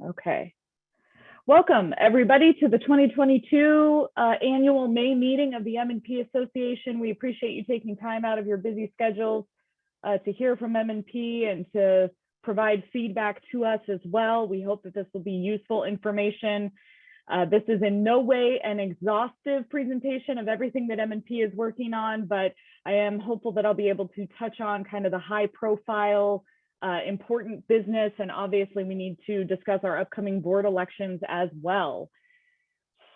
Okay. Welcome, everybody, to the 2022 annual May meeting of the M&P Association. We appreciate you taking time out of your busy schedules to hear from M&P and to provide feedback to us as well. We hope that this will be useful information. This is in no way an exhaustive presentation of everything that M&P is working on, but I am hopeful that I'll be able to touch on kind of the high profile important business, and obviously we need to discuss our upcoming board elections as well.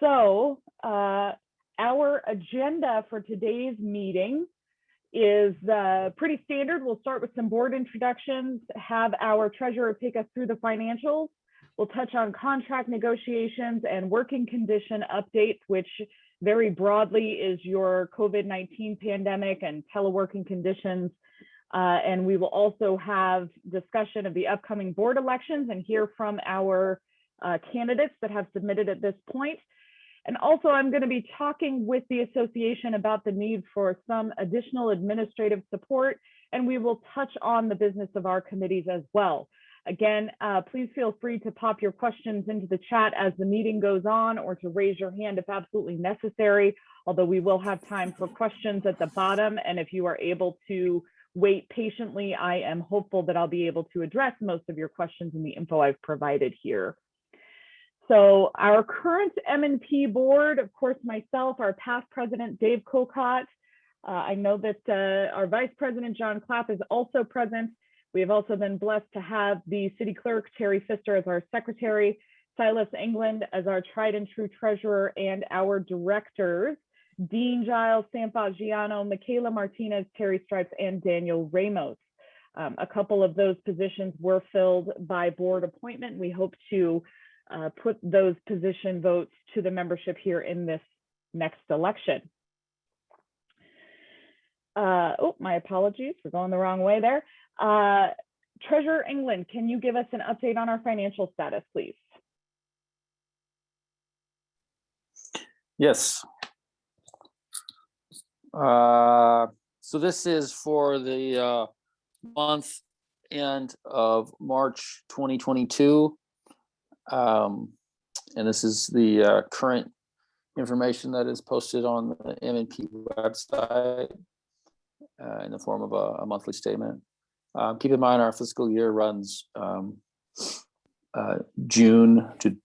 So our agenda for today's meeting is pretty standard. We'll start with some board introductions, have our treasurer take us through the financials. We'll touch on contract negotiations and working condition updates, which very broadly is your COVID-19 pandemic and teleworking conditions. And we will also have discussion of the upcoming board elections and hear from our candidates that have submitted at this point. And also I'm going to be talking with the association about the need for some additional administrative support, and we will touch on the business of our committees as well. Again, please feel free to pop your questions into the chat as the meeting goes on, or to raise your hand if absolutely necessary, although we will have time for questions at the bottom. And if you are able to wait patiently, I am hopeful that I'll be able to address most of your questions in the info I've provided here. So our current M&P board, of course, myself, our past president, Dave Colcott. I know that our vice president, John Clapp, is also present. We have also been blessed to have the city clerk, Terry Pfister, as our secretary, Silas England as our tried and true treasurer, and our directors, Dean Giles, Sam Fagiano, Michaela Martinez, Terry Stripes, and Daniel Ramos. A couple of those positions were filled by board appointment. We hope to put those position votes to the membership here in this next election. Oh, my apologies, we're going the wrong way there. Treasurer England, can you give us an update on our financial status, please? Yes. So this is for the month end of March 2022. And this is the current information that is posted on the M&P website in the form of a monthly statement. Keep in mind our fiscal year runs June to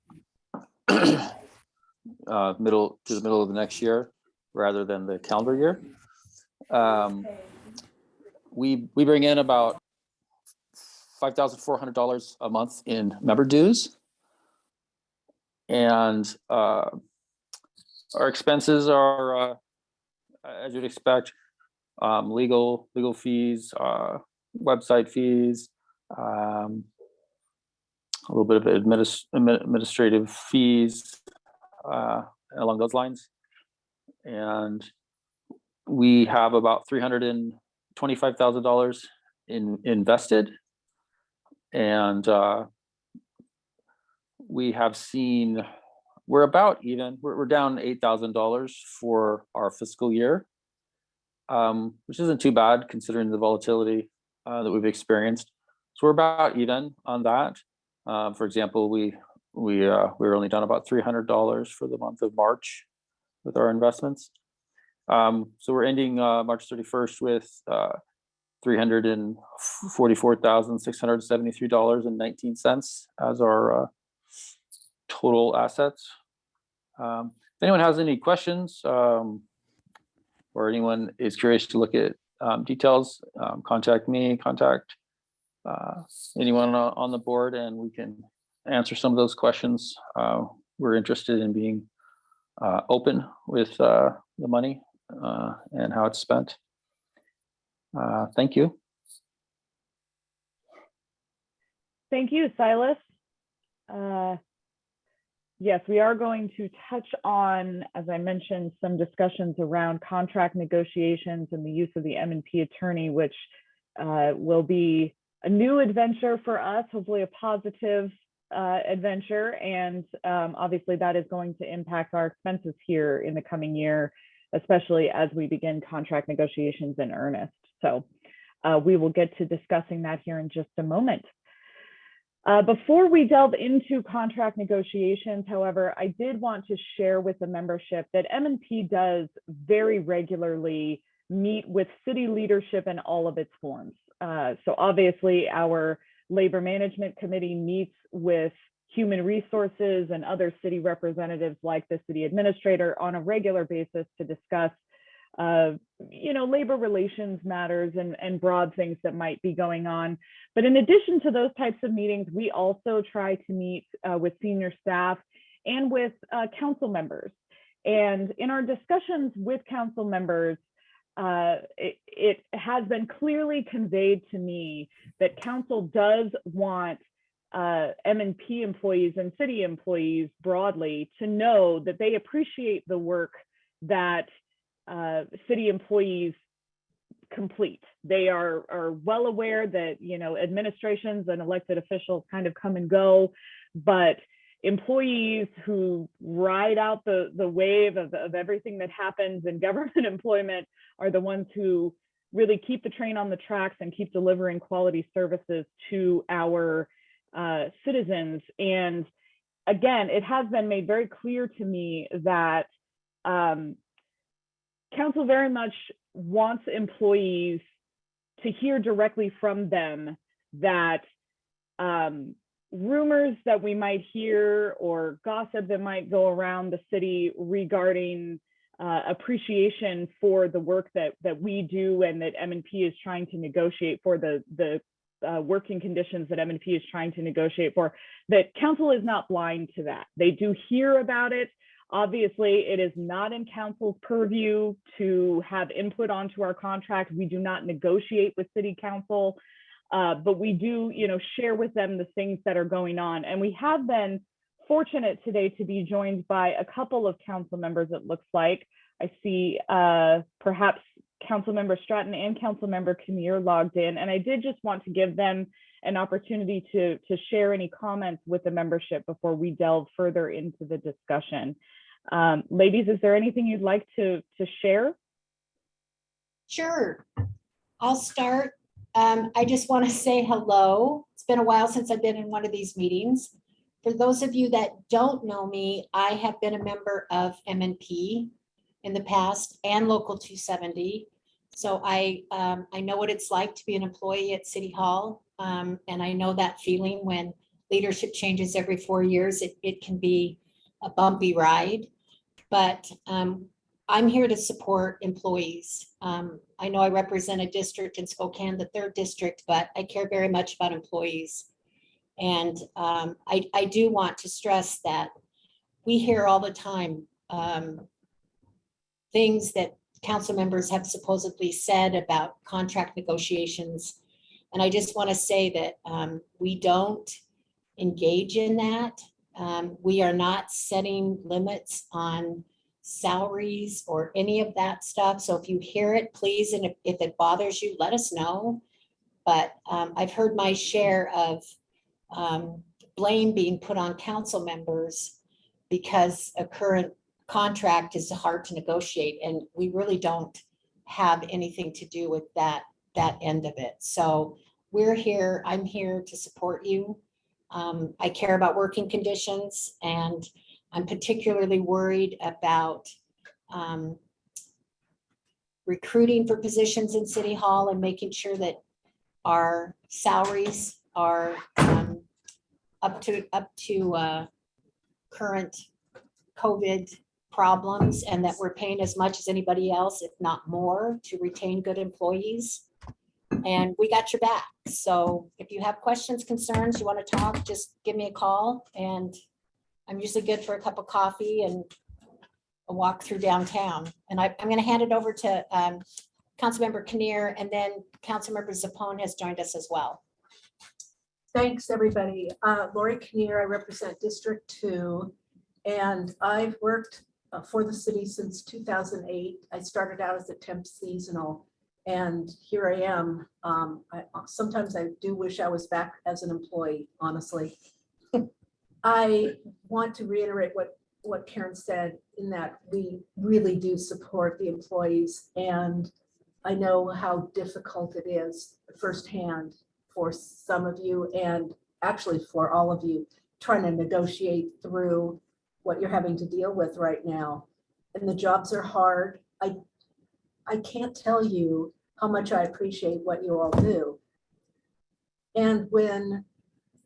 middle of the next year, rather than the calendar year. We bring in about $5,400 a month in member dues, and our expenses are, as you'd expect, legal fees, website fees, a little bit of administrative fees along those lines. And we have about $325,000 invested, and we have seen we're about even. We're down $8,000 for our fiscal year, which isn't too bad considering the volatility that we've experienced. So we're about even on that. For example, we were only down about $300 for the month of March with our investments. So we're ending March 31st with $344,673.19 as our total assets. If anyone has any questions, or anyone is curious to look at details, contact me, contact anyone on the board, and we can answer some of those questions. We're interested in being open with the money and how it's spent. Thank you. Thank you, Silas. Yes, we are going to touch on, as I mentioned, some discussions around contract negotiations and the use of the M&P attorney, which will be a new adventure for us, hopefully a positive adventure. And obviously that is going to impact our expenses here in the coming year, especially as we begin contract negotiations in earnest. So we will get to discussing that here in just a moment. Before we delve into contract negotiations, however, I did want to share with the membership that M&P does very regularly meet with city leadership in all of its forms. So obviously our Labor Management Committee meets with human resources and other city representatives like the city administrator on a regular basis to discuss labor relations matters and broad things that might be going on. But in addition to those types of meetings, we also try to meet with senior staff and with council members. And in our discussions with council members, it has been clearly conveyed to me that council does want M&P employees and city employees broadly to know that they appreciate the work that city employees complete. They are well aware that, administrations and elected officials kind of come and go, but employees who ride out the wave of everything that happens in government employment are the ones who really keep the train on the tracks and keep delivering quality services to our citizens. And again, it has been made very clear to me that council very much wants employees to hear directly from them that rumors that we might hear or gossip that might go around the city regarding appreciation for the work that we do and that M&P is trying to negotiate for, the working conditions that M&P is trying to negotiate for, that council is not blind to that. They do hear about it. Obviously, it is not in council's purview to have input onto our contract. We do not negotiate with city council, but we do, share with them the things that are going on. And we have been fortunate today to be joined by a couple of council members, it looks like. I see perhaps Councilmember Stratton and Councilmember Kinnear logged in, and I did just want to give them an opportunity to share any comments with the membership before we delve further into the discussion. Ladies, is there anything you'd like to share? Sure, I'll start. I just want to say hello. It's been a while since I've been in one of these meetings. For those of you that don't know me, I have been a member of M&P in the past and Local 270. So I know what it's like to be an employee at City Hall. And I know that feeling when leadership changes every 4 years, it can be a bumpy ride. But I'm here to support employees. I know I represent a district in Spokane, the 3rd district, but I care very much about employees. And I do want to stress that we hear all the time things that council members have supposedly said about contract negotiations. And I just want to say that we don't engage in that. We are not setting limits on salaries or any of that stuff. So if you hear it, please, and if it bothers you, let us know. But I've heard my share of blame being put on council members because a current contract is hard to negotiate, and we really don't have anything to do with that end of it. So we're here, I'm here to support you. I care about working conditions, and I'm particularly worried about recruiting for positions in City Hall and making sure that our salaries are up to current COVID problems, and that we're paying as much as anybody else, if not more, to retain good employees. And we got your back. So if you have questions, concerns, you want to talk, just give me a call. And I'm usually good for a cup of coffee and a walk through downtown. And I'm going to hand it over to Councilmember Kinnear, and then Councilmember Zappone has joined us as well. Thanks, everybody. Lori Kinnear, I represent District 2, and I've worked for the city since 2008. I started out as a temp seasonal, and here I am. Sometimes I do wish I was back as an employee, honestly. I want to reiterate what Karen said, in that we really do support the employees, and I know how difficult it is firsthand for some of you, and actually for all of you trying to negotiate through what you're having to deal with right now. And the jobs are hard. I can't tell you how much I appreciate what you all do. And when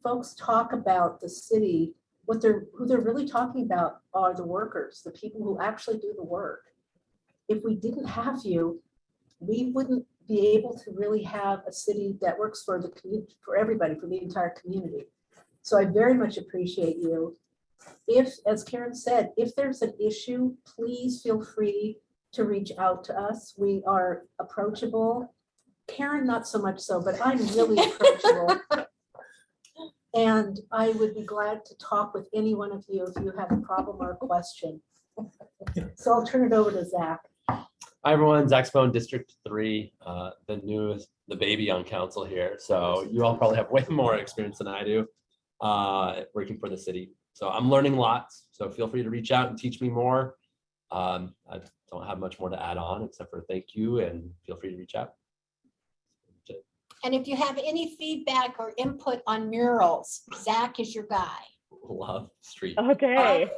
folks talk about the city, who they're really talking about are the workers, the people who actually do the work. If we didn't have you, we wouldn't be able to really have a city that works for the community, for everybody, for the entire community. So I very much appreciate you. If, as Karen said, if there's an issue, please feel free to reach out to us. We are approachable. Karen, not so much so, but I'm really approachable. And I would be glad to talk with any one of you if you have a problem or a question. So I'll turn it over to Zach. Hi everyone, Zach Spone, District 3, the baby on council here. So you all probably have way more experience than I do working for the city. So I'm learning lots. So feel free to reach out and teach me more. I don't have much more to add on except for thank you and feel free to reach out. And if you have any feedback or input on murals, Zach is your guy. Love street. Okay,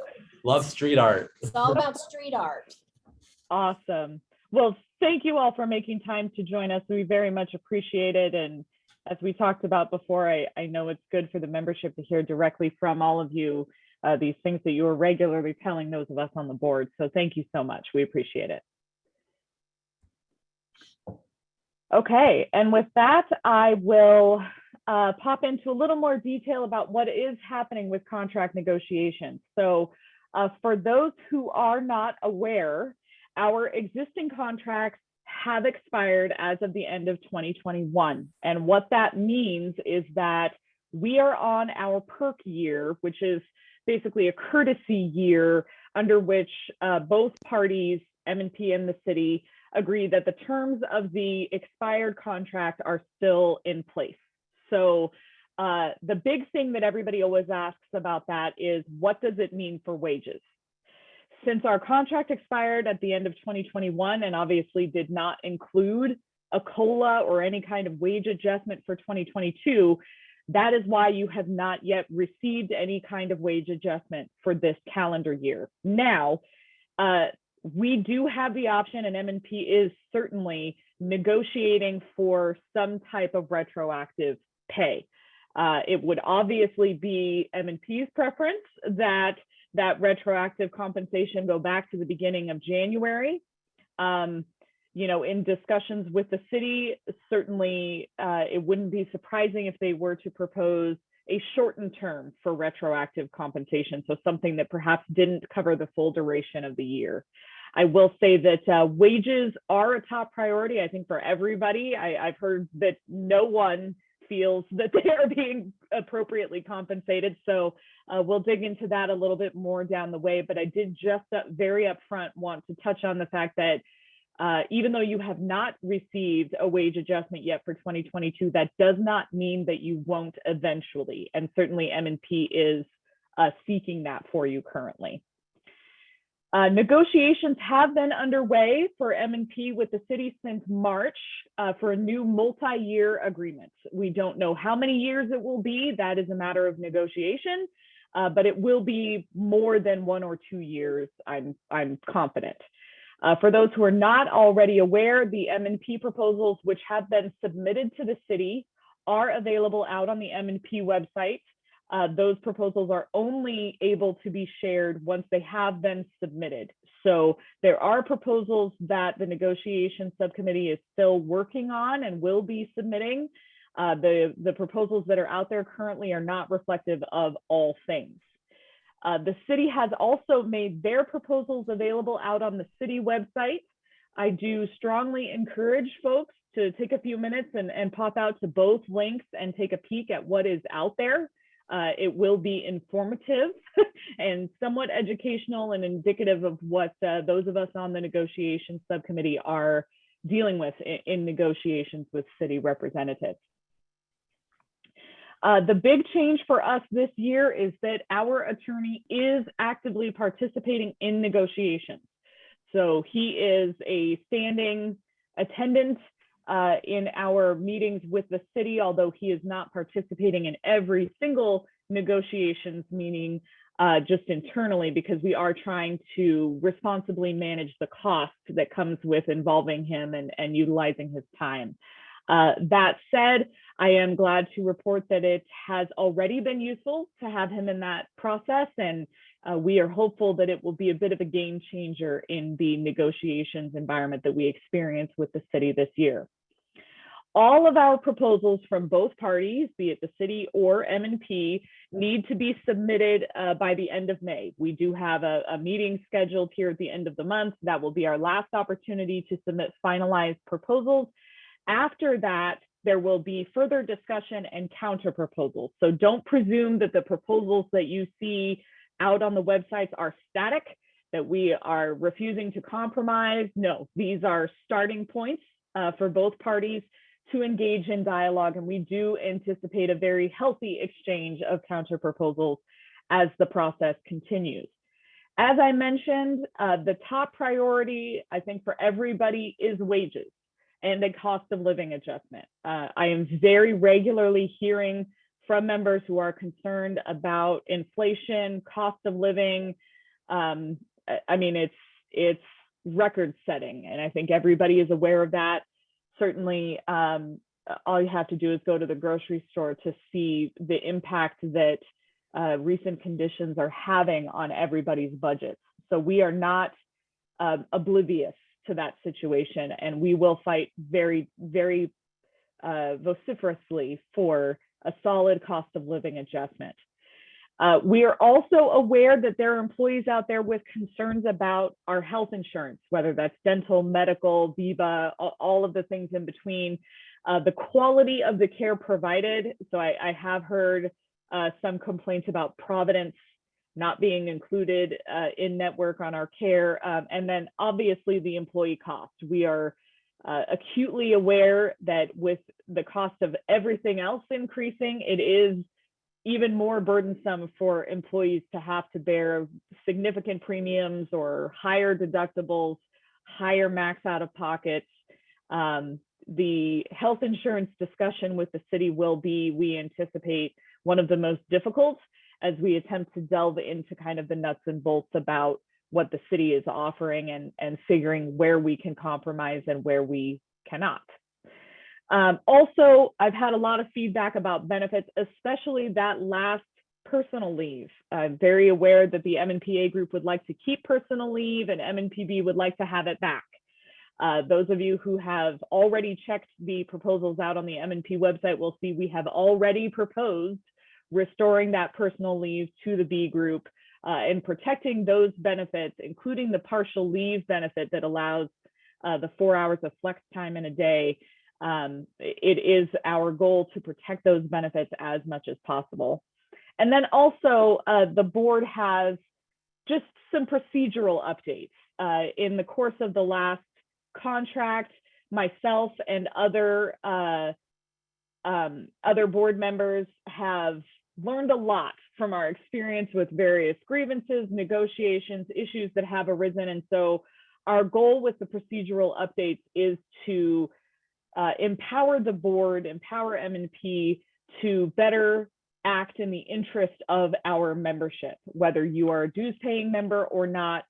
Love street art. It's all about street art. awesome. Well, thank you all for making time to join us. We very much appreciate it. And as we talked about before, I know it's good for the membership to hear directly from all of you these things that you are regularly telling those of us on the board. So thank you so much. We appreciate it. Okay, and with that, I will pop into a little more detail about what is happening with contract negotiations. So for those who are not aware, our existing contracts have expired as of the end of 2021. And what that means is that we are on our PERC year, which is basically a courtesy year under which both parties, M&P and the city, agree that the terms of the expired contract are still in place. So the big thing that everybody always asks about that is, what does it mean for wages? Since our contract expired at the end of 2021 and obviously did not include a COLA or any kind of wage adjustment for 2022, that is why you have not yet received any kind of wage adjustment for this calendar year. Now, we do have the option, and M&P is certainly negotiating for some type of retroactive pay. It would obviously be M&P's preference that retroactive compensation go back to the beginning of January. You know, in discussions with the city, certainly it wouldn't be surprising if they were to propose a shortened term for retroactive compensation, so something that perhaps didn't cover the full duration of the year. I will say that wages are a top priority, I think, for everybody. I've heard that no one feels that they are being appropriately compensated. So we'll dig into that a little bit more down the way. But I did just very upfront want to touch on the fact that even though you have not received a wage adjustment yet for 2022, that does not mean that you won't eventually. And certainly M&P is seeking that for you currently. Negotiations have been underway for M&P with the city since March for a new multi-year agreement. We don't know how many years it will be. That is a matter of negotiation, but it will be more than 1 or 2 years, I'm confident. For those who are not already aware, the M&P proposals which have been submitted to the city are available out on the M&P website. Those proposals are only able to be shared once they have been submitted. So there are proposals that the negotiation subcommittee is still working on and will be submitting. The proposals that are out there currently are not reflective of all things. The city has also made their proposals available out on the city website. I do strongly encourage folks to take a few minutes and pop out to both links and take a peek at what is out there. It will be informative and somewhat educational and indicative of what those of us on the negotiation subcommittee are dealing with in negotiations with city representatives. The big change for us this year is that our attorney is actively participating in negotiations. So he is a standing attendant in our meetings with the city, although he is not participating in every single negotiations meeting, just internally, because we are trying to responsibly manage the cost that comes with involving him and utilizing his time. That said, I am glad to report that it has already been useful to have him in that process, and we are hopeful that it will be a bit of a game changer in the negotiations environment that we experience with the city this year. All of our proposals from both parties, be it the city or M&P, need to be submitted by the end of May. We do have a meeting scheduled here at the end of the month. That will be our last opportunity to submit finalized proposals. After that, there will be further discussion and counter proposals. So don't presume that the proposals that you see out on the websites are static, that we are refusing to compromise. No, these are starting points for both parties to engage in dialogue, and we do anticipate a very healthy exchange of counter proposals as the process continues. As I mentioned, the top priority, I think, for everybody is wages and the cost of living adjustment. I am very regularly hearing from members who are concerned about inflation, cost of living. I mean, it's record setting, and I think everybody is aware of that. Certainly, all you have to do is go to the grocery store to see the impact that recent conditions are having on everybody's budgets. So we are not oblivious to that situation, and we will fight very, very vociferously for a solid cost of living adjustment. We are also aware that there are employees out there with concerns about our health insurance, whether that's dental, medical, VIVA, all of the things in between, the quality of the care provided. So I have heard some complaints about Providence not being included in network on our care. And then obviously the employee cost. We are acutely aware that with the cost of everything else increasing, it is even more burdensome for employees to have to bear significant premiums or higher deductibles, higher max out of pockets. The health insurance discussion with the city will be, we anticipate, one of the most difficult as we attempt to delve into kind of the nuts and bolts about what the city is offering and figuring where we can compromise and where we cannot. Also, I've had a lot of feedback about benefits, especially that last personal leave. I'm very aware that the MNPA group would like to keep personal leave and MNPB would like to have it back. Those of you who have already checked the proposals out on the MNP website will see we have already proposed restoring that personal leave to the B group and protecting those benefits, including the partial leave benefit that allows the 4 hours of flex time in a day. It is our goal to protect those benefits as much as possible. And then also the board has just some procedural updates. In the course of the last contract, myself and other board members have learned a lot from our experience with various grievances, negotiations, issues that have arisen. And so our goal with the procedural updates is to empower the board, empower MNP to better act in the interest of our membership. Whether you are a dues paying member or not,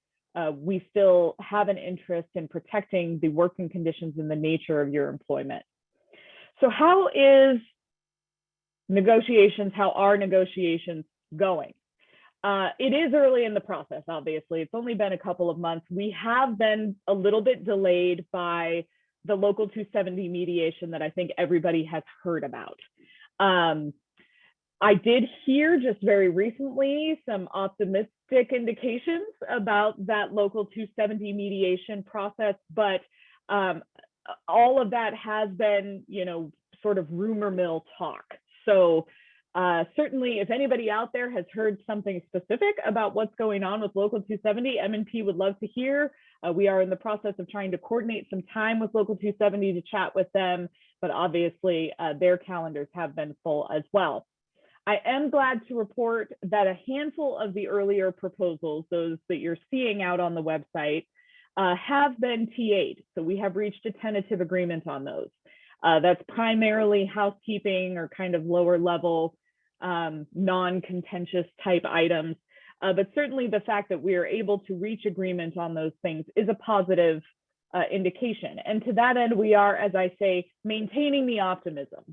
we still have an interest in protecting the working conditions and the nature of your employment. So how are negotiations going? It is early in the process, obviously. It's only been a couple of months. We have been a little bit delayed by the Local 270 mediation that I think everybody has heard about. I did hear just very recently some optimistic indications about that Local 270 mediation process, but all of that has been, sort of rumor mill talk. So certainly if anybody out there has heard something specific about what's going on with Local 270, MNP would love to hear. We are in the process of trying to coordinate some time with Local 270 to chat with them, but obviously their calendars have been full as well. I am glad to report that a handful of the earlier proposals, those that you're seeing out on the website, have been TA'd. So we have reached a tentative agreement on those. That's primarily housekeeping or kind of lower level, non-contentious type items. But certainly the fact that we are able to reach agreement on those things is a positive indication. And to that end, we are, as I say, maintaining the optimism.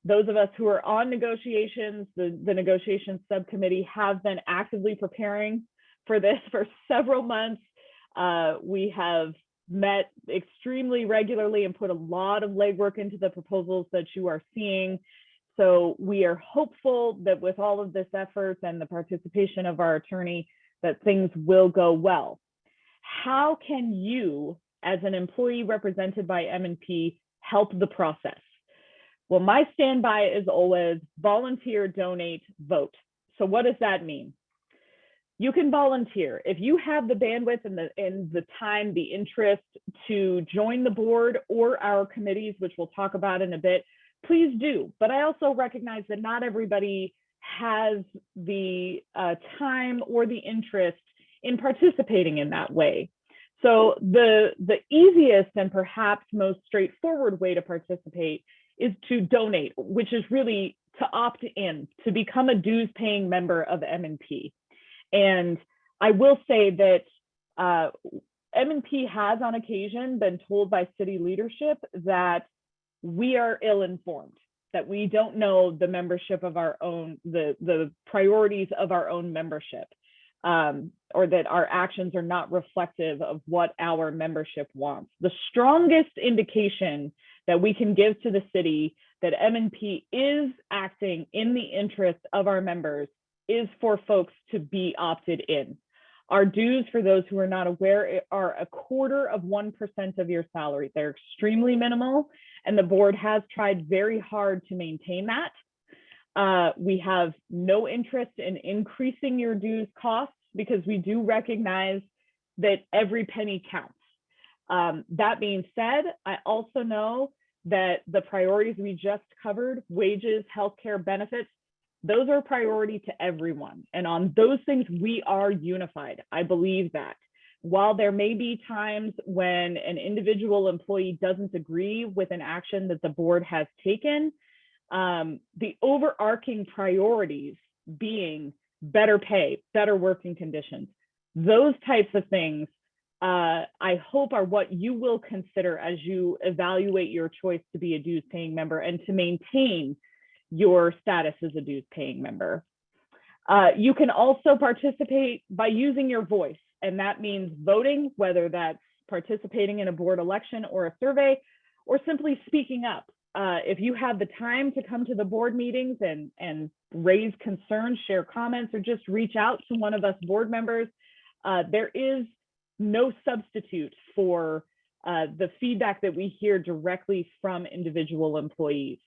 Those of us who are on negotiations, the negotiations subcommittee have been actively preparing for this for several months. We have met extremely regularly and put a lot of legwork into the proposals that you are seeing. So we are hopeful that with all of this effort and the participation of our attorney, that things will go well. How can you, as an employee represented by M&P, help the process? Well, my standby is always volunteer, donate, vote. So what does that mean? You can volunteer. If you have the bandwidth and the time, the interest to join the board or our committees, which we'll talk about in a bit, please do. But I also recognize that not everybody has the time or the interest in participating in that way. So the easiest and perhaps most straightforward way to participate is to donate, which is really to opt in, to become a dues paying member of M&P. And I will say that M&P has on occasion been told by city leadership that we are ill-informed, that we don't know the membership of our own, the priorities of our own membership, or that our actions are not reflective of what our membership wants. The strongest indication that we can give to the city that M&P is acting in the interest of our members is for folks to be opted in. Our dues, for those who are not aware, are 0.25% of your salary. They're extremely minimal, and the board has tried very hard to maintain that. We have no interest in increasing your dues costs because we do recognize that every penny counts. That being said, I also know that the priorities we just covered, wages, healthcare, benefits, those are a priority to everyone. And on those things, we are unified. I believe that. While there may be times when an individual employee doesn't agree with an action that the board has taken, the overarching priorities being better pay, better working conditions, those types of things, I hope are what you will consider as you evaluate your choice to be a dues paying member and to maintain your status as a dues paying member. You can also participate by using your voice, and that means voting, whether that's participating in a board election or a survey, or simply speaking up. If you have the time to come to the board meetings and raise concerns, share comments, or just reach out to one of us board members, there is no substitute for the feedback that we hear directly from individual employees.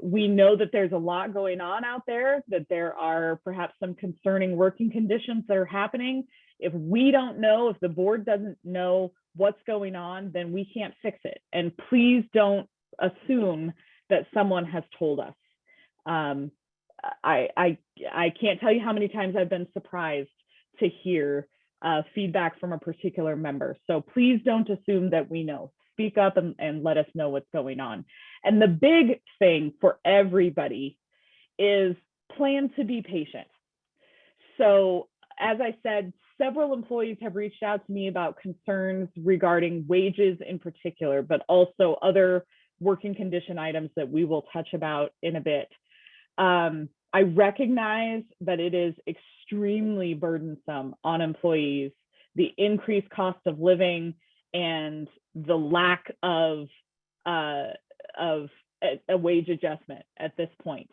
We know that there's a lot going on out there, that there are perhaps some concerning working conditions that are happening. If we don't know, if the board doesn't know what's going on, then we can't fix it. And please don't assume that someone has told us. I can't tell you how many times I've been surprised to hear feedback from a particular member. So please don't assume that we know. Speak up and let us know what's going on. And the big thing for everybody is plan to be patient. So as I said, several employees have reached out to me about concerns regarding wages in particular, but also other working condition items that we will touch about in a bit. I recognize that it is extremely burdensome on employees, the increased cost of living and the lack of a wage adjustment at this point.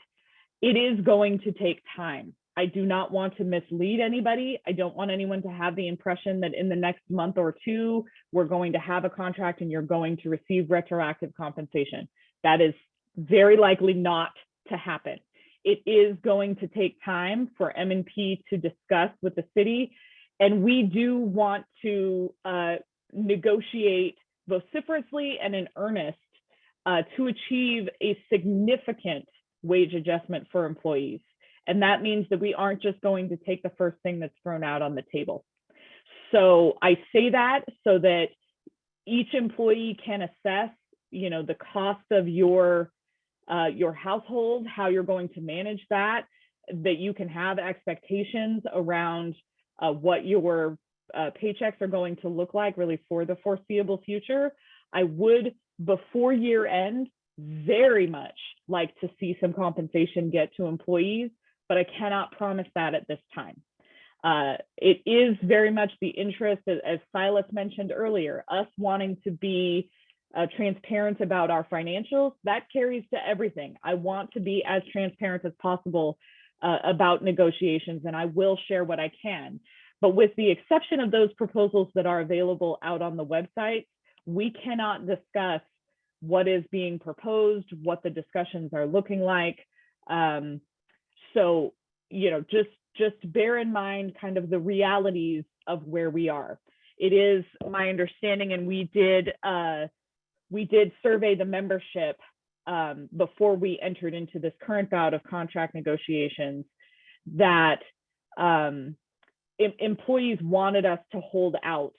It is going to take time. I do not want to mislead anybody. I don't want anyone to have the impression that in the next month or two, we're going to have a contract and you're going to receive retroactive compensation. That is very likely not to happen. It is going to take time for M&P to discuss with the city. And we do want to negotiate vociferously and in earnest to achieve a significant wage adjustment for employees. And that means that we aren't just going to take the first thing that's thrown out on the table. So I say that so that each employee can assess the cost of your household, how you're going to manage that you can have expectations around what your paychecks are going to look like really for the foreseeable future. I would, before year end, very much like to see some compensation get to employees, but I cannot promise that at this time. It is very much the interest, as Silas mentioned earlier, us wanting to be transparent about our financials. That carries to everything. I want to be as transparent as possible about negotiations, and I will share what I can. But with the exception of those proposals that are available out on the website, we cannot discuss what is being proposed, what the discussions are looking like. So, just bear in mind kind of the realities of where we are. It is my understanding, and we did survey the membership before we entered into this current bout of contract negotiations, that employees wanted us to hold out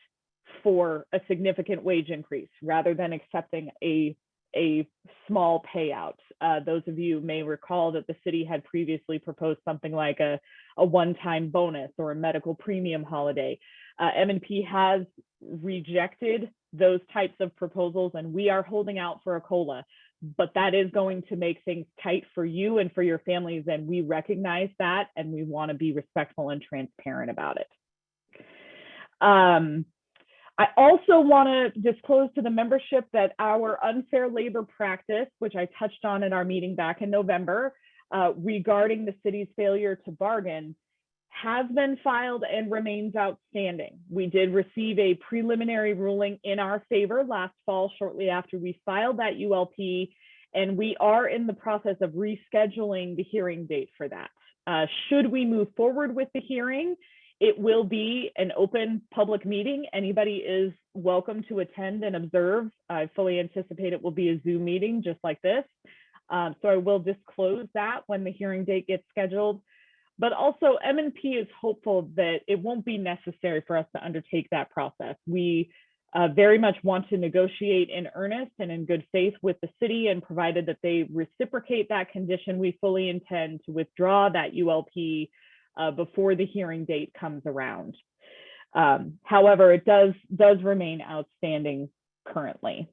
for a significant wage increase rather than accepting a small payout. Those of you may recall that the city had previously proposed something like a one-time bonus or a medical premium holiday. M&P has rejected those types of proposals, and we are holding out for a COLA, but that is going to make things tight for you and for your families, and we recognize that, and we want to be respectful and transparent about it. I also want to disclose to the membership that our unfair labor practice, which I touched on in our meeting back in November, regarding the city's failure to bargain, has been filed and remains outstanding. We did receive a preliminary ruling in our favor last fall, shortly after we filed that ULP, and we are in the process of rescheduling the hearing date for that. Should we move forward with the hearing, it will be an open public meeting. Anybody is welcome to attend and observe. I fully anticipate it will be a Zoom meeting just like this. So I will disclose that when the hearing date gets scheduled. But also M&P is hopeful that it won't be necessary for us to undertake that process. We very much want to negotiate in earnest and in good faith with the city, and provided that they reciprocate that condition, we fully intend to withdraw that ULP before the hearing date comes around. However, it does remain outstanding currently.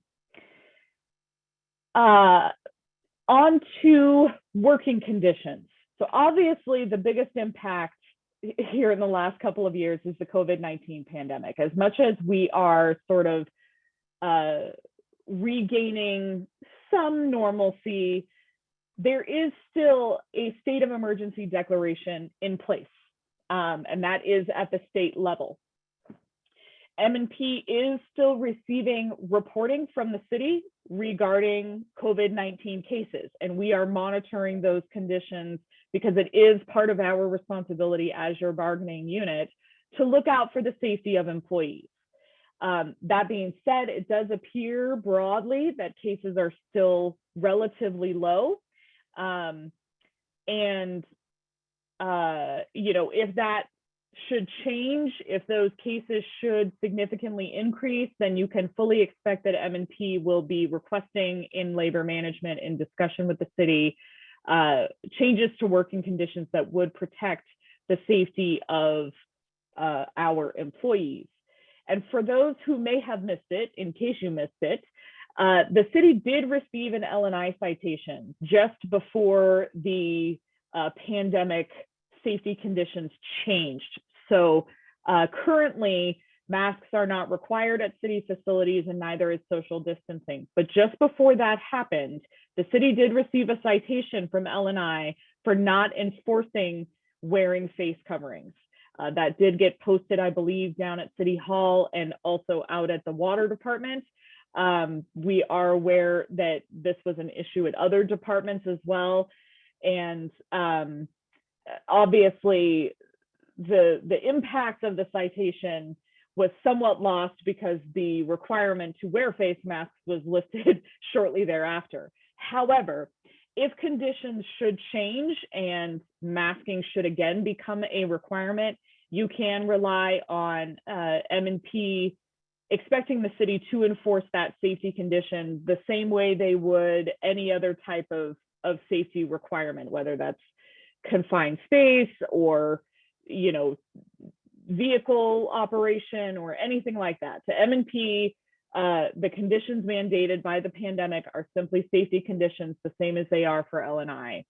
On to working conditions. So obviously the biggest impact here in the last couple of years is the COVID-19 pandemic. As much as we are sort of regaining some normalcy, there is still a state of emergency declaration in place, and that is at the state level. M&P is still receiving reporting from the city regarding COVID-19 cases, and we are monitoring those conditions because it is part of our responsibility as your bargaining unit to look out for the safety of employees. That being said, it does appear broadly that cases are still relatively low. If that should change, if those cases should significantly increase, then you can fully expect that M&P will be requesting in labor management, in discussion with the city, changes to working conditions that would protect the safety of our employees. And for those who may have missed it, in case you missed it, the city did receive an L&I citation just before the pandemic safety conditions changed. So currently, masks are not required at city facilities, and neither is social distancing. But just before that happened, the city did receive a citation from L&I for not enforcing wearing face coverings. That did get posted, I believe, down at City Hall and also out at the water department. We are aware that this was an issue at other departments as well. And obviously, the impact of the citation was somewhat lost because the requirement to wear face masks was lifted shortly thereafter. However, if conditions should change and masking should again become a requirement, you can rely on M&P expecting the city to enforce that safety condition the same way they would any other type of safety requirement, whether that's confined space or, you know, vehicle operation or anything like that. To M&P, the conditions mandated by the pandemic are simply safety conditions, the same as they are for L&I.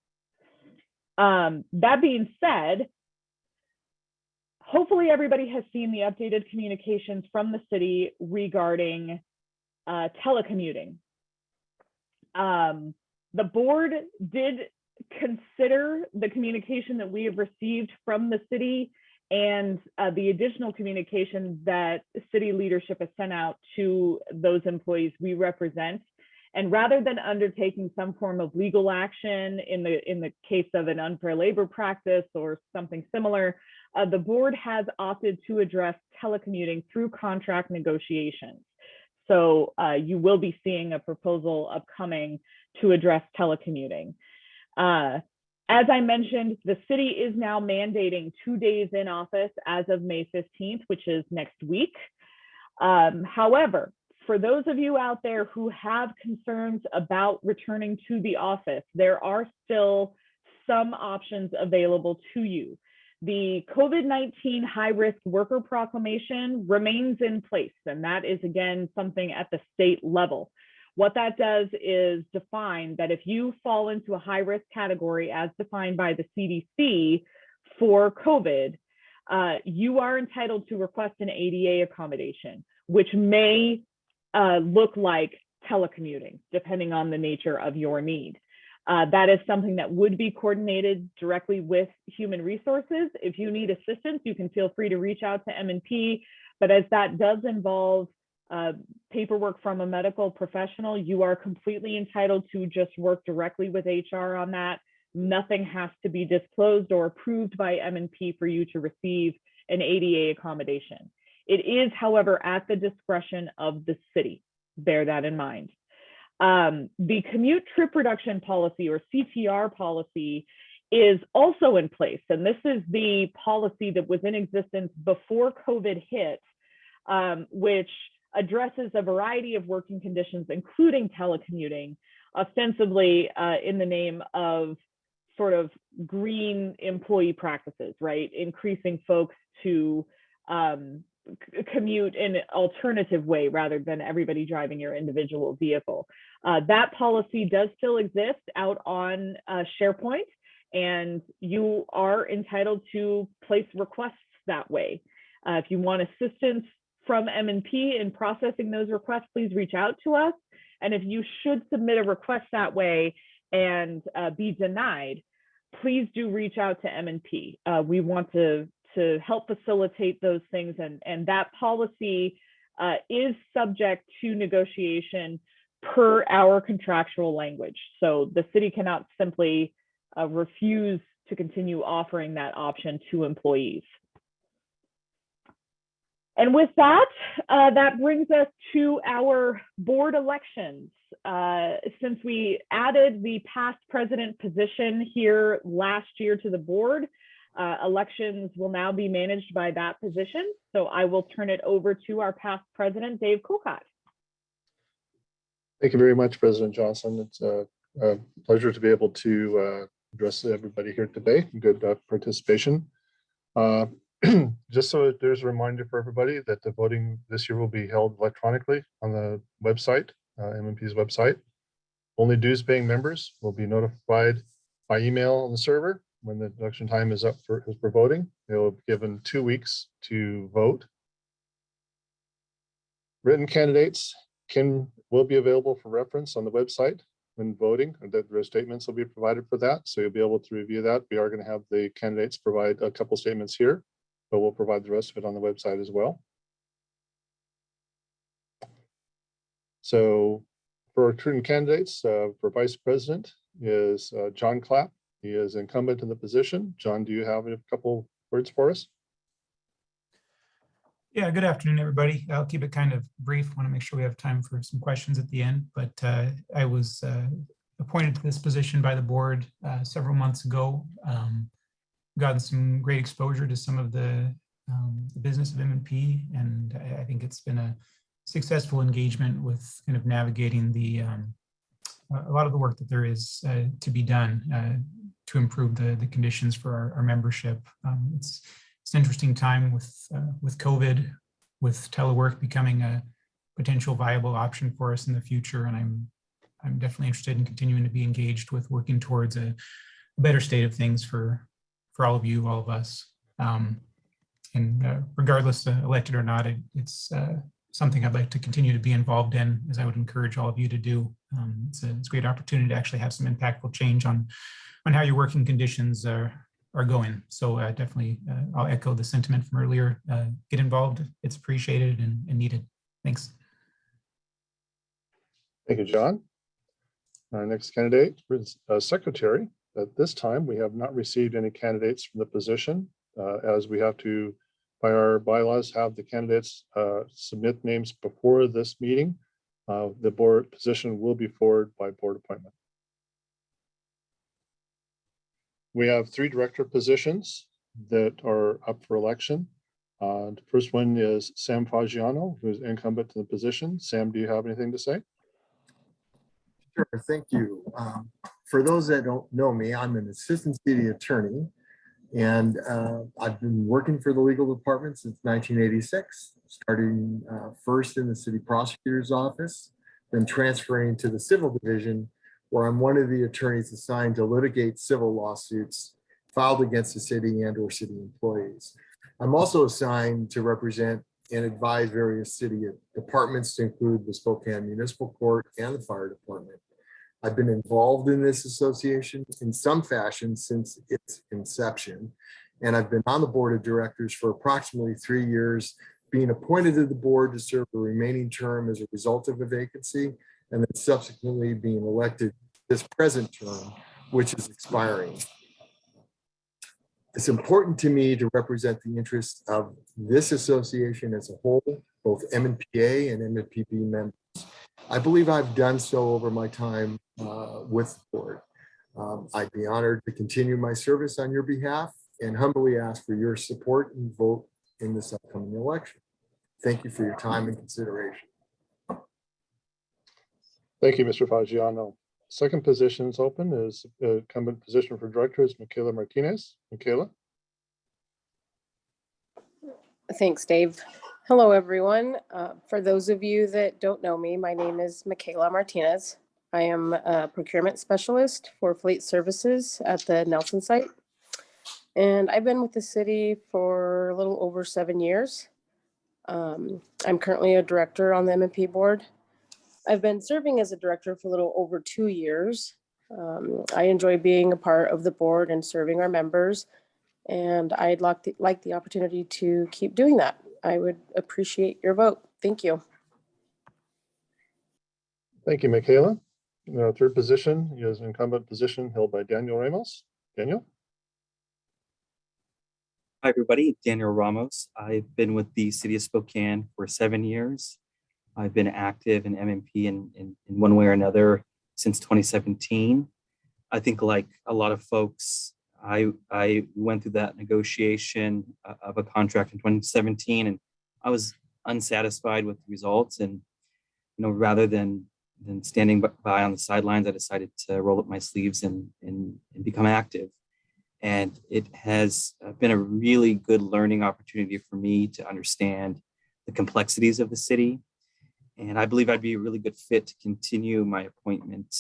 That being said, hopefully everybody has seen the updated communications from the city regarding telecommuting. The board did consider the communication that we have received from the city and the additional communication that city leadership has sent out to those employees we represent. And rather than undertaking some form of legal action in the case of an unfair labor practice or something similar, the board has opted to address telecommuting through contract negotiations. So you will be seeing a proposal upcoming to address telecommuting. As I mentioned, the city is now mandating 2 days in office as of May 15th, which is next week. However, for those of you out there who have concerns about returning to the office, there are still some options available to you. The COVID-19 high-risk worker proclamation remains in place, and that is, again, something at the state level. What that does is define that if you fall into a high-risk category as defined by the CDC for COVID, you are entitled to request an ADA accommodation, which may look like telecommuting, depending on the nature of your need. That is something that would be coordinated directly with Human Resources. If you need assistance, you can feel free to reach out to M&P, but as that does involve paperwork from a medical professional, you are completely entitled to just work directly with HR on that. Nothing has to be disclosed or approved by M&P for you to receive an ADA accommodation. It is, however, at the discretion of the city. Bear that in mind. The commute trip reduction policy, or CTR policy, is also in place. And this is the policy that was in existence before COVID hit, which addresses a variety of working conditions, including telecommuting, ostensibly in the name of sort of green employee practices, right? Increasing folks to commute in an alternative way rather than everybody driving your individual vehicle. That policy does still exist out on SharePoint, and you are entitled to place requests that way. If you want assistance from M&P in processing those requests, please reach out to us. And if you should submit a request that way and be denied, please do reach out to M&P. We want to help facilitate those things, and that policy is subject to negotiation per our contractual language. So the city cannot simply refuse to continue offering that option to employees. And with that, that brings us to our board elections. Since we added the past president position here last year to the board, elections will now be managed by that position. So I will turn it over to our past president, Dave Colcott. Thank you very much, President Johnson. It's a pleasure to be able to address everybody here today. Good participation. Just so there's a reminder for everybody that the voting this year will be held electronically on the website, M&P's website. Only dues-paying members will be notified by email on the server when the election time is up for voting. They'll be given 2 weeks to vote. Written candidates will be available for reference on the website when voting, and that their statements will be provided for that. So you'll be able to review that. We are going to have the candidates provide a couple statements here, but we'll provide the rest of it on the website as well. So for certain candidates, for vice president is John Clapp. He is incumbent in the position. John, do you have a couple words for us? Yeah, good afternoon, everybody. I'll keep it kind of brief. Want to make sure we have time for some questions at the end, but I was appointed to this position by the board several months ago. Gotten some great exposure to some of the business of M&P, and I think it's been a successful engagement with kind of navigating a lot of the work that there is to be done to improve the conditions for our membership. It's an interesting time with COVID, with telework becoming a potential viable option for us in the future. And I'm definitely interested in continuing to be engaged with working towards a better state of things for all of you, all of us. And regardless, elected or not, it's something I'd like to continue to be involved in, as I would encourage all of you to do. It's a great opportunity to actually have some impactful change on how your working conditions are going. So definitely, I'll echo the sentiment from earlier. Get involved. It's appreciated and needed. Thanks. Thank you, John. Our next candidate is secretary. At this time, we have not received any candidates from the position, as we have to, by our bylaws, have the candidates submit names before this meeting. The board position will be forwarded by board appointment. We have 3 director positions that are up for election. The first one is Sam Fagiano, who is incumbent to the position. Sam, do you have anything to say? Sure, thank you. For those that don't know me, I'm an assistant city attorney, and I've been working for the legal department since 1986, starting first in the city prosecutor's office, then transferring to the civil division, where I'm one of the attorneys assigned to litigate civil lawsuits filed against the city and or city employees. I'm also assigned to represent and advise various city departments, to include the Spokane Municipal Court and the Fire Department. I've been involved in this association in some fashion since its inception, and I've been on the board of directors for approximately 3 years, being appointed to the board to serve the remaining term as a result of a vacancy, and then subsequently being elected this present term, which is expiring. It's important to me to represent the interests of this association as a whole, both MNPA and MNPB members. I believe I've done so over my time with the board. I'd be honored to continue my service on your behalf and humbly ask for your support and vote in this upcoming election. Thank you for your time and consideration. Thank you, Mr. Fagiano. Second position is open, is incumbent position for director is Michaela Martinez. Michaela. Thanks, Dave. Hello, everyone. For those of you that don't know me, my name is Michaela Martinez. I am a procurement specialist for fleet services at the Nelson site. And I've been with the city for a little over 7 years. I'm currently a director on the MNP board. I've been serving as a director for a little over 2 years. I enjoy being a part of the board and serving our members, and I'd like the opportunity to keep doing that. I would appreciate your vote. Thank you. Thank you, Michaela. Our third position is an incumbent position held by Daniel Ramos. Daniel. Hi, everybody. Daniel Ramos. I've been with the City of Spokane for 7 years. I've been active in MNP in one way or another since 2017. I think, like a lot of folks, I went through that negotiation of a contract in 2017, and I was unsatisfied with the results. And rather than standing by on the sidelines, I decided to roll up my sleeves and become active. And it has been a really good learning opportunity for me to understand the complexities of the city. And I believe I'd be a really good fit to continue my appointment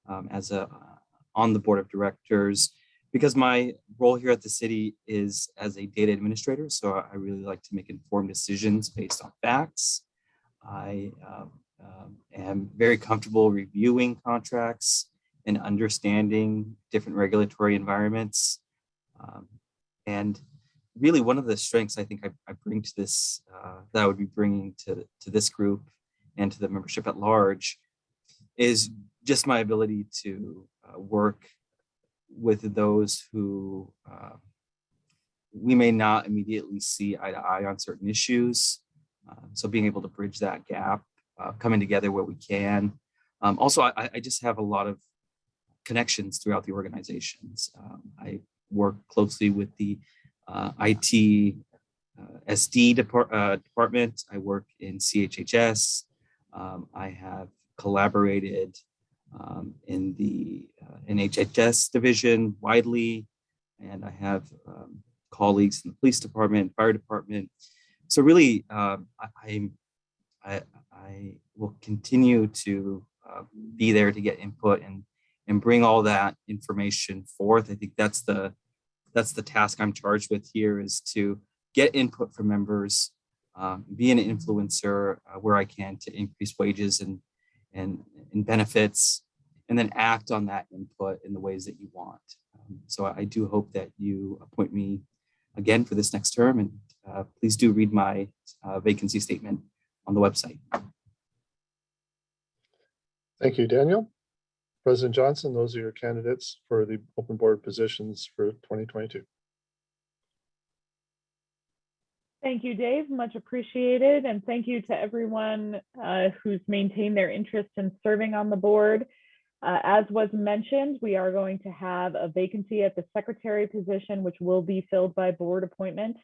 on the board of directors, because my role here at the city is as a data administrator. So I really like to make informed decisions based on facts. I am very comfortable reviewing contracts and understanding different regulatory environments. And really one of the strengths I think I bring to this, that I would be bringing to this group and to the membership at large, is just my ability to work with those who we may not immediately see eye to eye on certain issues. So being able to bridge that gap, coming together where we can. Also, I just have a lot of connections throughout the organizations. I work closely with the IT SD department. I work in CHHS. I have collaborated in the NHHS division widely, and I have colleagues in the police department, fire department. So really, I will continue to be there to get input and bring all that information forth. I think that's the task I'm charged with here, is to get input from members, be an influencer where I can to increase wages and benefits, and then act on that input in the ways that you want. So I do hope that you appoint me again for this next term, and please do read my vacancy statement on the website. Thank you, Daniel. President Johnson, those are your candidates for the open board positions for 2022. Thank you, Dave. Much appreciated. And thank you to everyone who's maintained their interest in serving on the board. As was mentioned, we are going to have a vacancy at the secretary position, which will be filled by board appointment.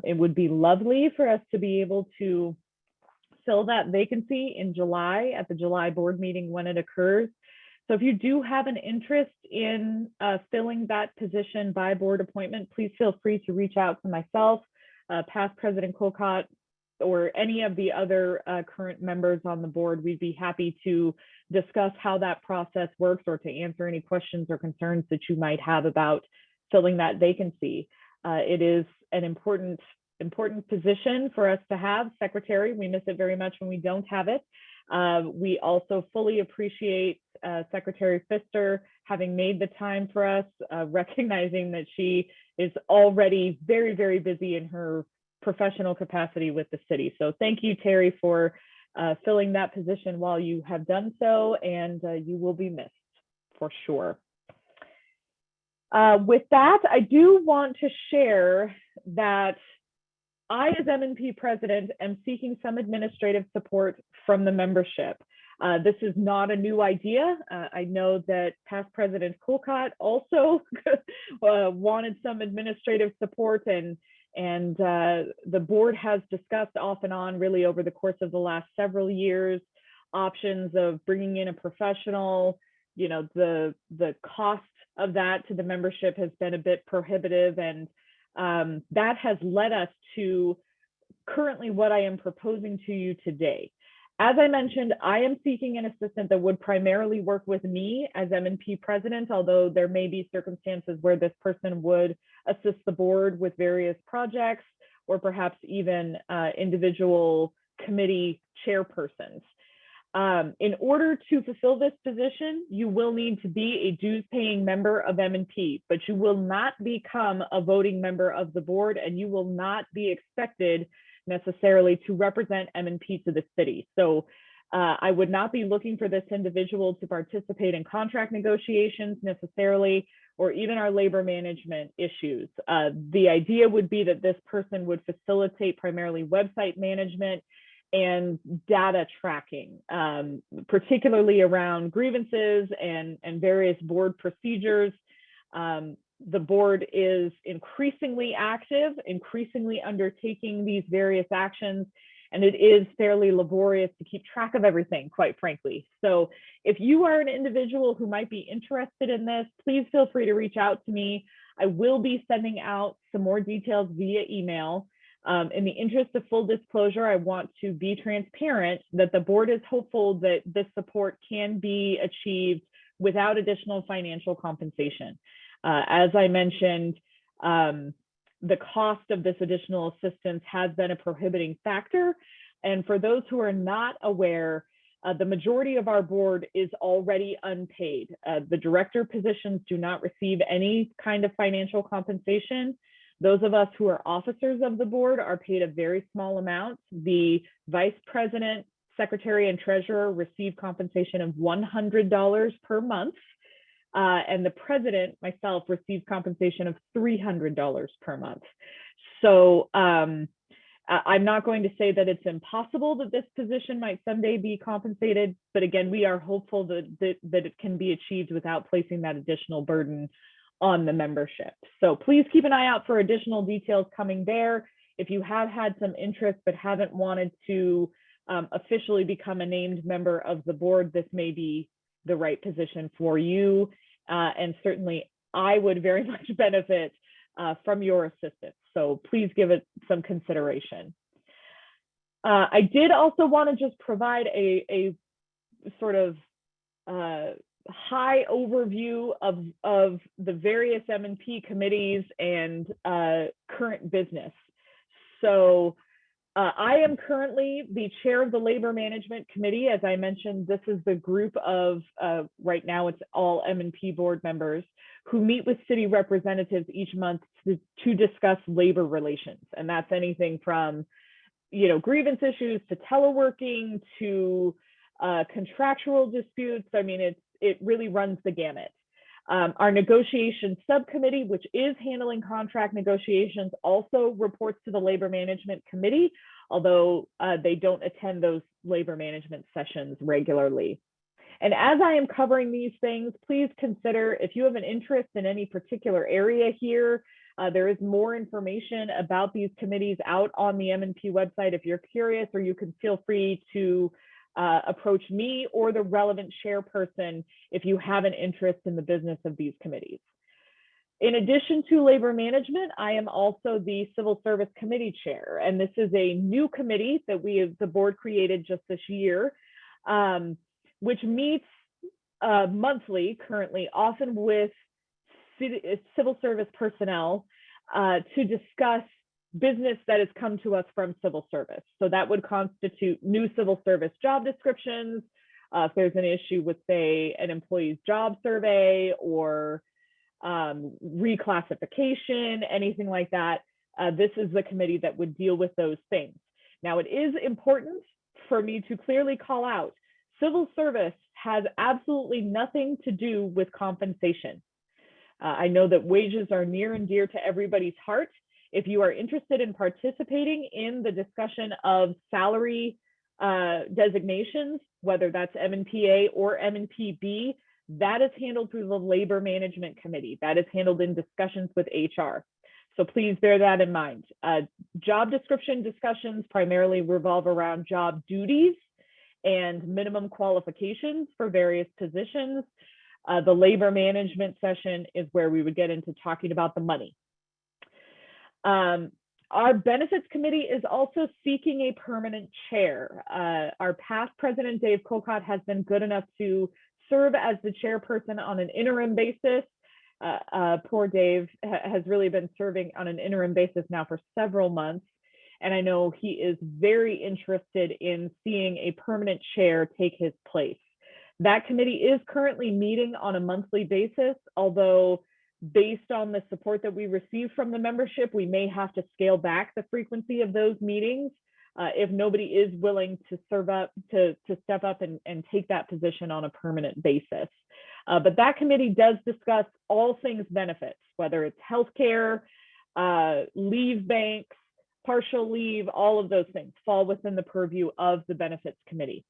It would be lovely for us to be able to fill that vacancy in July at the July board meeting when it occurs. So if you do have an interest in filling that position by board appointment, please feel free to reach out to myself, past President Colcott, or any of the other current members on the board. We'd be happy to discuss how that process works or to answer any questions or concerns that you might have about filling that vacancy. It is an important position for us to have, secretary. We miss it very much when we don't have it. We also fully appreciate Secretary Pfister having made the time for us, recognizing that she is already very, very busy in her professional capacity with the city. So thank you, Terry, for filling that position while you have done so, and you will be missed for sure. With that, I do want to share that I, as M&P president, am seeking some administrative support from the membership. This is not a new idea. I know that past President Colcott also wanted some administrative support, and the board has discussed off and on really over the course of the last several years options of bringing in a professional. You know, the cost of that to the membership has been a bit prohibitive, and that has led us to currently what I am proposing to you today. As I mentioned, I am seeking an assistant that would primarily work with me as M&P president, although there may be circumstances where this person would assist the board with various projects or perhaps even individual committee chairpersons. In order to fulfill this position, you will need to be a dues-paying member of M&P, but you will not become a voting member of the board, and you will not be expected necessarily to represent M&P to the city. So I would not be looking for this individual to participate in contract negotiations necessarily, or even our labor management issues. The idea would be that this person would facilitate primarily website management and data tracking, particularly around grievances and various board procedures. The board is increasingly active, increasingly undertaking these various actions, and it is fairly laborious to keep track of everything, quite frankly. So if you are an individual who might be interested in this, please feel free to reach out to me. I will be sending out some more details via email. In the interest of full disclosure, I want to be transparent that the board is hopeful that this support can be achieved without additional financial compensation. As I mentioned, the cost of this additional assistance has been a prohibiting factor. And for those who are not aware, the majority of our board is already unpaid. The director positions do not receive any kind of financial compensation. Those of us who are officers of the board are paid a very small amount. The vice president, secretary, and treasurer receive compensation of $100 per month. And the president, myself, receives compensation of $300 per month. So I'm not going to say that it's impossible that this position might someday be compensated, but again, we are hopeful that it can be achieved without placing that additional burden on the membership. So please keep an eye out for additional details coming there. if you have had some interest but haven't wanted to officially become a named member of the board, this may be the right position for you. And certainly I would very much benefit from your assistance. So please give it some consideration. I did also want to just provide a sort of high overview of the various M&P committees and current business. So I am currently the chair of the Labor Management Committee. As I mentioned, this is the group of, right now it's all M&P board members who meet with city representatives each month to discuss labor relations. And that's anything from, you know, grievance issues to teleworking to contractual disputes. I mean, it really runs the gamut. Our negotiation subcommittee, which is handling contract negotiations, also reports to the Labor Management Committee, although they don't attend those labor management sessions regularly. And as I am covering these things, please consider if you have an interest in any particular area here, there is more information about these committees out on the M&P website if you're curious, or you can feel free to approach me or the relevant chairperson if you have an interest in the business of these committees. In addition to labor management, I am also the Civil Service Committee chair, and this is a new committee that the board created just this year, which meets monthly currently, often with civil service personnel to discuss business that has come to us from civil service. So that would constitute new civil service job descriptions. If there's an issue with, say, an employee's job survey or reclassification, anything like that, this is the committee that would deal with those things. Now, it is important for me to clearly call out, civil service has absolutely nothing to do with compensation. I know that wages are near and dear to everybody's heart. If you are interested in participating in the discussion of salary designations, whether that's MNPA or MNPB, that is handled through the Labor Management Committee. That is handled in discussions with HR. So please bear that in mind. Job description discussions primarily revolve around job duties and minimum qualifications for various positions. The labor management session is where we would get into talking about the money. Our benefits committee is also seeking a permanent chair. Our past president, Dave Colcott, has been good enough to serve as the chairperson on an interim basis. Poor Dave has really been serving on an interim basis now for several months. And I know he is very interested in seeing a permanent chair take his place. That committee is currently meeting on a monthly basis, although based on the support that we receive from the membership, we may have to scale back the frequency of those meetings if nobody is willing to step up and take that position on a permanent basis. But that committee does discuss all things benefits, whether it's healthcare, leave banks, partial leave, all of those things fall within the purview of the benefits committee.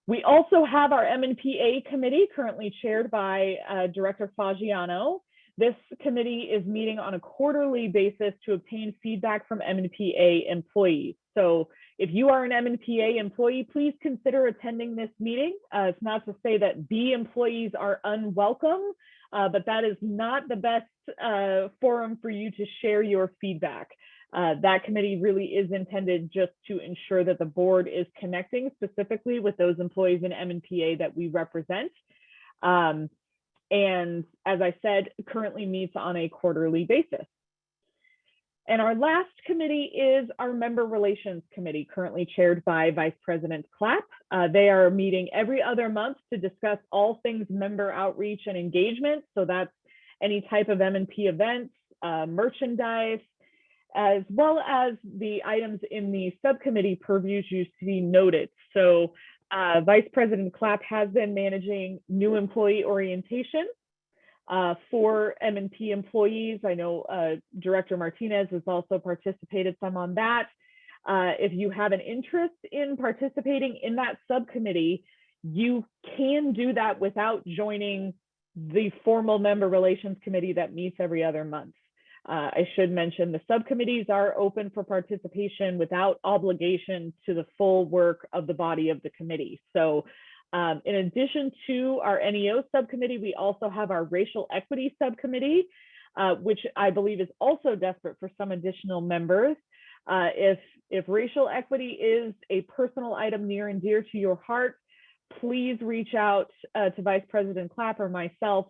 We also have our MNPA committee currently chaired by Director Fagiano. This committee is meeting on a quarterly basis to obtain feedback from MNPA employees. So if you are an MNPA employee, please consider attending this meeting. It's not to say that B employees are unwelcome, but that is not the best forum for you to share your feedback. That committee really is intended just to ensure that the board is connecting specifically with those employees in MNPA that we represent. And as I said, currently meets on a quarterly basis. And our last committee is our Member Relations Committee, currently chaired by Vice President Clapp. They are meeting every other month to discuss all things member outreach and engagement. So that's any type of MNP events, merchandise, as well as the items in the subcommittee purviews you see noted. So Vice President Clapp has been managing new employee orientation for MNP employees. I know Director Martinez has also participated some on that. If you have an interest in participating in that subcommittee, you can do that without joining the formal Member Relations Committee that meets every other month. I should mention the subcommittees are open for participation without obligation to the full work of the body of the committee. So in addition to our NEO subcommittee, we also have our racial equity subcommittee, which I believe is also desperate for some additional members. If racial equity is a personal item near and dear to your heart, please reach out to Vice President Clapp or myself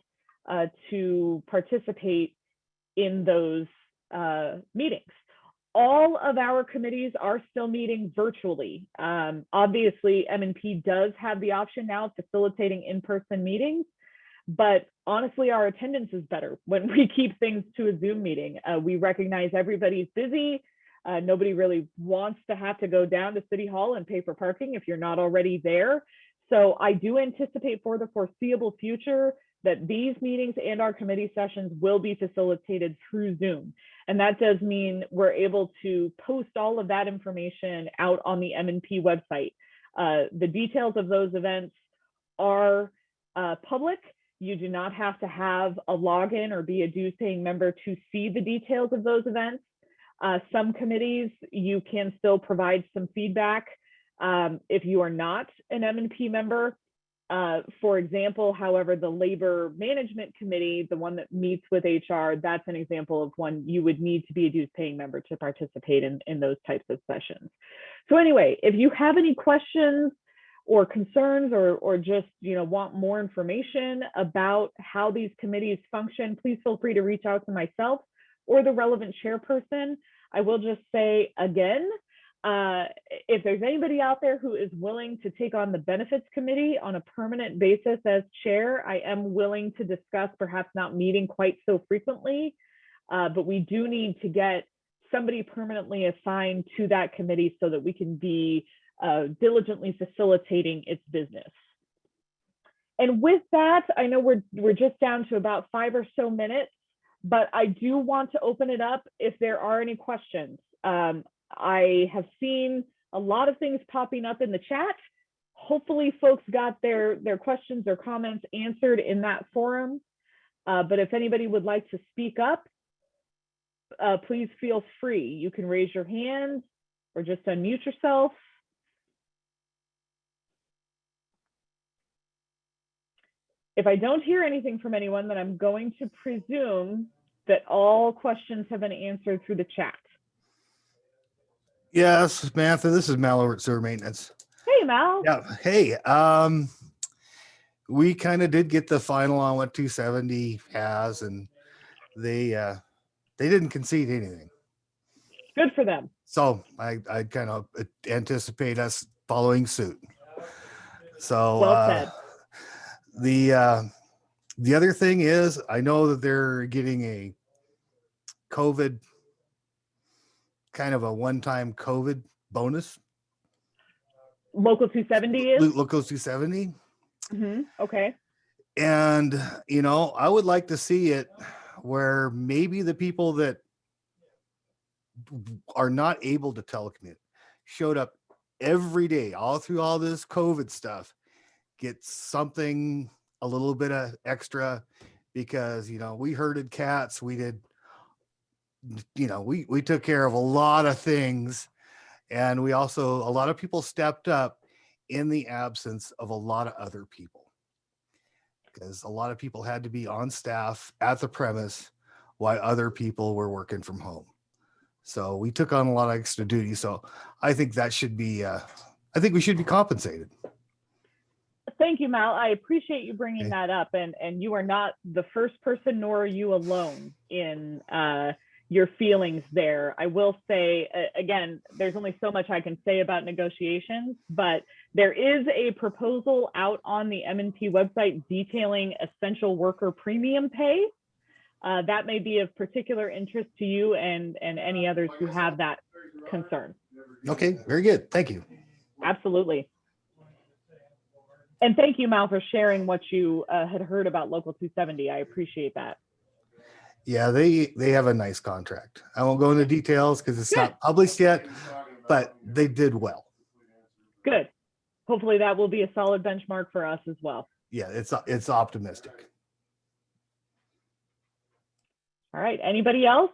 to participate in those meetings. All of our committees are still meeting virtually. Obviously, M&P does have the option now of facilitating in-person meetings, but honestly, our attendance is better when we keep things to a Zoom meeting. We recognize everybody's busy. Nobody really wants to have to go down to City Hall and pay for parking if you're not already there. So I do anticipate for the foreseeable future that these meetings and our committee sessions will be facilitated through Zoom. And that does mean we're able to post all of that information out on the M&P website. The details of those events are public. You do not have to have a login or be a dues paying member to see the details of those events. Some committees, you can still provide some feedback if you are not an M&P member. For example, however, the Labor Management Committee, the one that meets with HR, that's an example of one you would need to be a dues paying member to participate in those types of sessions. So anyway, if you have any questions or concerns or just want more information about how these committees function, please feel free to reach out to myself or the relevant chairperson. I will just say again, if there's anybody out there who is willing to take on the benefits committee on a permanent basis as chair, I am willing to discuss perhaps not meeting quite so frequently, but we do need to get somebody permanently assigned to that committee so that we can be diligently facilitating its business. And with that, I know we're just down to about 5 or so minutes, but I do want to open it up if there are any questions. I have seen a lot of things popping up in the chat. Hopefully folks got their questions or comments answered in that forum. But if anybody would like to speak up, please feel free. You can raise your hand or just unmute yourself. If I don't hear anything from anyone, then I'm going to presume that all questions have been answered through the chat. Yes, Samantha, this is Mal over at Sewer Maintenance. Hey, Mal. Yeah, hey, we kind of did get the final on what 270 has, and they didn't concede anything. Good for them. So I kind of anticipate us following suit. So Well said. The other thing is, I know that they're getting a COVID, kind of a one-time COVID bonus. Local 270 is? Local 270. Okay. And, I would like to see it where maybe the people that are not able to telecommute showed up every day, all through all this COVID stuff, get something, a little bit of extra, because, we herded cats, we did, we took care of a lot of things. And we also, a lot of people stepped up in the absence of a lot of other people, because a lot of people had to be on staff at the premise while other people were working from home. So we took on a lot of extra duty. So I think that should be, I think we should be compensated. Thank you, Mal. I appreciate you bringing that up. And you are not the first person, nor are you alone in your feelings there. I will say, again, there's only so much I can say about negotiations, but there is a proposal out on the M&P website detailing essential worker premium pay. That may be of particular interest to you and any others who have that concern. Okay, very good. Thank you. Absolutely. And thank you, Mal, for sharing what you had heard about Local 270. I appreciate that. Yeah, they have a nice contract. I won't go into details because it's not published yet, but they did well. Good. Hopefully that will be a solid benchmark for us as well. Yeah, it's optimistic. All right. Anybody else?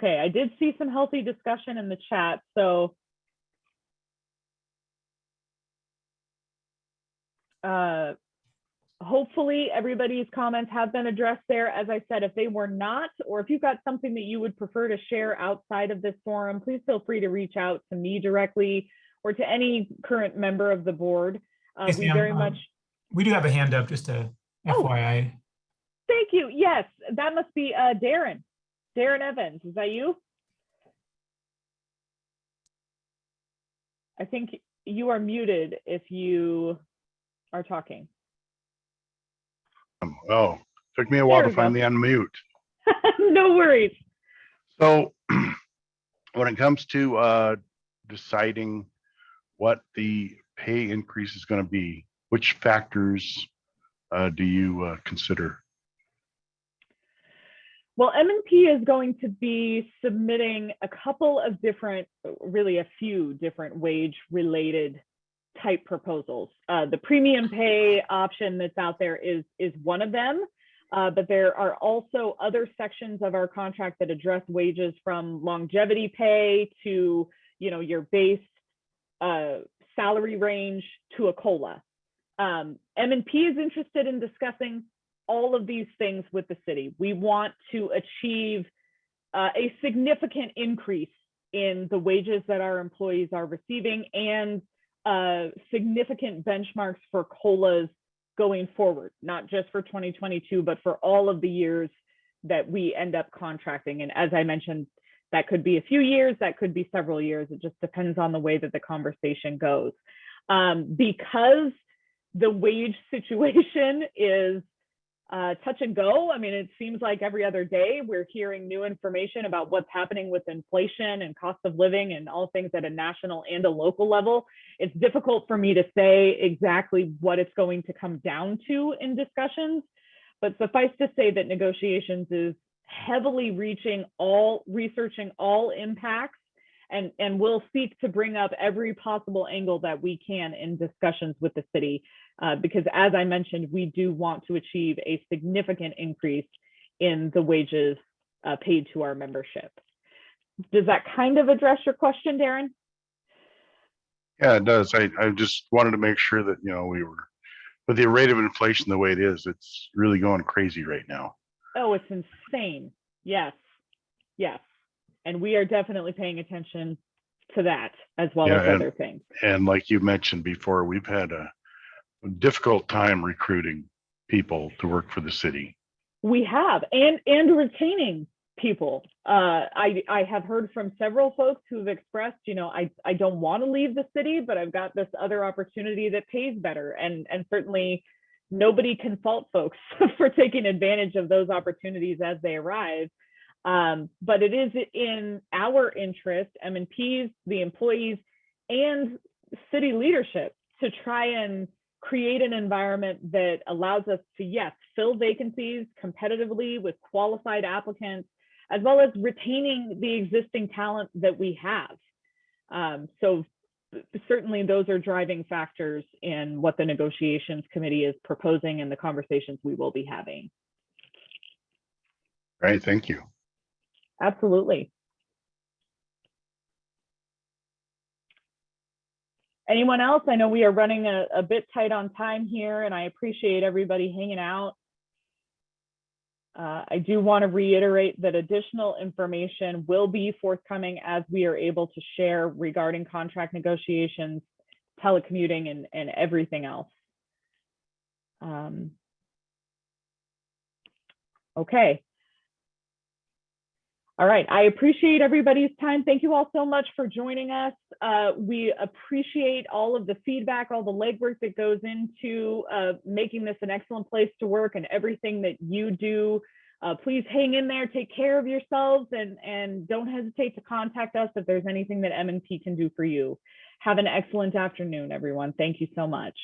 Okay, I did see some healthy discussion in the chat, so hopefully everybody's comments have been addressed there. As I said, if they were not, or if you've got something that you would prefer to share outside of this forum, please feel free to reach out to me directly or to any current member of the board. Hey, We Sam, very much, we do have a hand up, just a Oh. FYI. thank you. Yes, that must be Darren. Darren Evans, is that you? I think you are muted if you are talking. Oh, took me a while There to we go. finally unmute. No worries. So when it comes to deciding what the pay increase is going to be, which factors do you consider? Well, M&P is going to be submitting a couple of different, really a few different wage related type proposals. The premium pay option that's out there is one of them, but there are also other sections of our contract that address wages, from longevity pay to, your base salary range to a COLA. M&P is interested in discussing all of these things with the city. We want to achieve a significant increase in the wages that our employees are receiving, and significant benchmarks for COLAs going forward, not just for 2022, but for all of the years that we end up contracting. And as I mentioned, that could be a few years, that could be several years. It just depends on the way that the conversation goes. Because the wage situation is touch and go. I mean, it seems like every other day we're hearing new information about what's happening with inflation and cost of living and all things at a national and a local level. It's difficult for me to say exactly what it's going to come down to in discussions, but suffice to say that negotiations is heavily researching all impacts, and we'll seek to bring up every possible angle that we can in discussions with the city. Because as I mentioned, we do want to achieve a significant increase in the wages paid to our membership. Does that kind of address your question, Darren? Yeah, it does. I just wanted to make sure that, we were, with the rate of inflation the way it is, it's really going crazy right now. Oh, it's insane. Yes, yes. And we are definitely paying attention to that as well as other things. And like you mentioned before, we've had a difficult time recruiting people to work for the city. We have, and retaining people. I have heard from several folks who've expressed, I don't want to leave the city, but I've got this other opportunity that pays better. And certainly nobody can fault folks for taking advantage of those opportunities as they arrive. But it is in our interest, M&Ps, the employees, and city leadership, to try and create an environment that allows us to, yes, fill vacancies competitively with qualified applicants, as well as retaining the existing talent that we have. So certainly those are driving factors in what the negotiations committee is proposing and the conversations we will be having. All right, thank you. Absolutely. Anyone else? I know we are running a bit tight on time here, and I appreciate everybody hanging out. I do want to reiterate that additional information will be forthcoming as we are able to share regarding contract negotiations, telecommuting, and everything else. Okay. All right, I appreciate everybody's time. Thank you all so much for joining us. We appreciate all of the feedback, all the legwork that goes into making this an excellent place to work, and everything that you do. Please hang in there, take care of yourselves, and don't hesitate to contact us if there's anything that M&P can do for you. Have an excellent afternoon, everyone. Thank you so much.